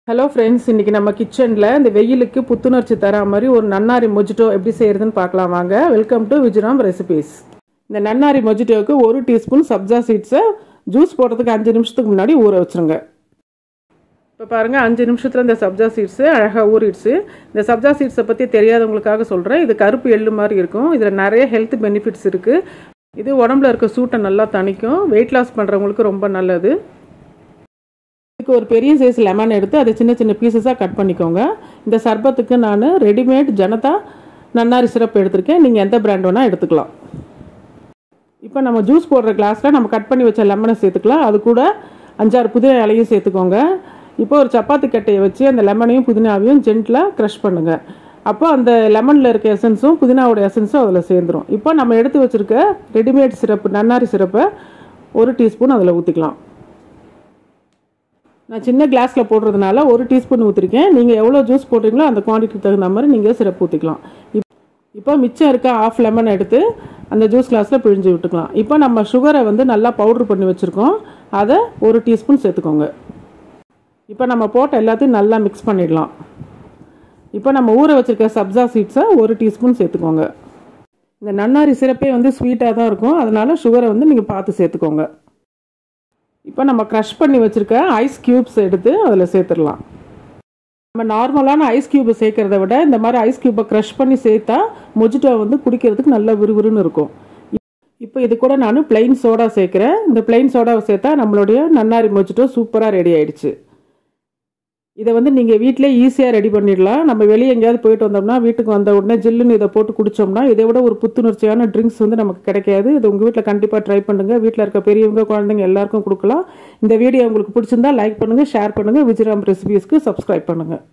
Hello friends, இன்னைக்கு நம்ம கிச்சன்ல இந்த வெயிலுக்கு புத்துணர்ச்சி தர மாதிரி ஒரு நன்னாரி மொஜிட்டோ எப்படி செய்யறதுன்னு பார்க்கலாம் வாங்க. Welcome to Vijiram recipes. இந்த நன்னாரி மொஜிட்டோக்கு 1 டீஸ்பூன் சப்ஜா சீட்ஸை ஜூஸ் போடுறதுக்கு 5 நிமிஷத்துக்கு முன்னாடி ஊற வச்சிருங்க. இப்போ பாருங்க 5 நிமிஷத்துல இந்த சப்ஜா சீட்ஸ் அழகா ஊறிடுச்சு. இந்த சப்ஜா சீட்ஸை பற்றி தெரியாதவங்களுக்காக சொல்கிறேன். இது கருப்பு எள்ளு மாதிரி இருக்கும். இதில் நிறைய ஹெல்த் பெனிஃபிட்ஸ் இருக்குது. இது உடம்புல இருக்க சூட்டை நல்லா தணிக்கும். வெயிட் லாஸ் பண்ணுறவங்களுக்கு ரொம்ப நல்லது. ஒரு பெரிய சைஸ் லெமன் எடுத்து அதை சின்ன சின்ன பீசஸாக கட் பண்ணிக்கோங்க. இந்த சர்பத்துக்கு நான் ரெடிமேட் ஜனதா நன்னாரி சிரப் எடுத்திருக்கேன். நீங்கள் எந்த பிராண்ட் வேணால் எடுத்துக்கலாம். இப்போ நம்ம ஜூஸ் போடுற கிளாஸில் நம்ம கட் பண்ணி வச்ச லெமனை சேர்த்துக்கலாம். அது கூட 5-6 புதினா இலையும் சேர்த்துக்கோங்க. இப்போ ஒரு சப்பாத்தி கட்டையை வச்சு அந்த லெமனையும் புதினாவையும் ஜென்டிலாக க்ரஷ் பண்ணுங்கள். அப்போ அந்த லெமனில் இருக்க எசன்ஸும் புதினாவோட எசன்ஸும் அதில் சேர்ந்துடும். இப்போ நம்ம எடுத்து வச்சுருக்க ரெடிமேட் சிரப்பு நன்னாரி சிரப்பை 1 டீஸ்பூன் அதில் ஊற்றிக்கலாம். நான் சின்ன கிளாஸில் போடுறதுனால 1 டீஸ்பூன் ஊற்றிருக்கேன். நீங்கள் எவ்வளோ ஜூஸ் போடுறீங்களோ அந்த குவான்டிட்டிக்கு தகுந்த மாதிரி நீங்கள் சிரப் ஊற்றிக்கலாம். இப்போ மிச்சம் இருக்க 1/2 லெமன் எடுத்து அந்த ஜூஸ் கிளாஸில் பிழிஞ்சு விட்டுக்கலாம். இப்போ நம்ம சுகரை நல்லா பவுட்ரு பண்ணி வச்சுருக்கோம். அதை 1 டீஸ்பூன் சேர்த்துக்கோங்க. இப்போ நம்ம போட்ட எல்லாத்தையும் நல்லா மிக்ஸ் பண்ணிடலாம். இப்போ நம்ம ஊற வச்சுருக்க சப்ஜா சீட்ஸை 1 டீஸ்பூன் சேர்த்துக்கோங்க. இந்த நன்னாரி சிரப்பே ஸ்வீட்டாக தான் இருக்கும். அதனால் சுகரை நீங்கள் பார்த்து சேர்த்துக்கோங்க. இப்போ நம்ம க்ரஷ் பண்ணி வச்சுருக்க ஐஸ் க்யூப்ஸ் எடுத்து அதில் சேர்த்துடலாம். நம்ம நார்மலான ஐஸ் க்யூப்பை சேர்க்குறத விட இந்த மாதிரி ஐஸ் க்யூப்பை க்ரஷ் பண்ணி சேர்த்தா மொஜிட்டோ குடிக்கிறதுக்கு நல்லா விறுவிறுன்னு இருக்கும். இப்போ இது கூட நான் பிளெயின் சோடா சேர்க்குறேன். இந்த பிளெயின் சோடாவை சேர்த்தா நம்மளுடைய நன்னாரி மொஜிட்டோ சூப்பராக ரெடி ஆகிடுச்சு. இதை நீங்கள் வீட்டிலே ஈஸியாக ரெடி பண்ணிடலாம். நம்ம வெளியே எங்கேயாவது போயிட்டு வந்தோம்னா வீட்டுக்கு வந்த உடனே ஜில்லுன்னு இதை போட்டு குடித்தோம்னா இதை விட ஒரு புத்துணர்ச்சியான ட்ரிங்க்ஸ் நமக்கு கிடைக்காது. இது உங்கள் வீட்டில் கண்டிப்பாக ட்ரை பண்ணுங்கள். வீட்டில் இருக்க பெரியவங்க குழந்தைங்க எல்லாருக்கும் கொடுக்கலாம். இந்த வீடியோ உங்களுக்கு பிடிச்சிருந்தா லைக் பண்ணுங்கள், ஷேர் பண்ணுங்கள். விஜிராம் ரெசிபீஸ்க்கு சப்ஸ்கிரைப் பண்ணுங்கள்.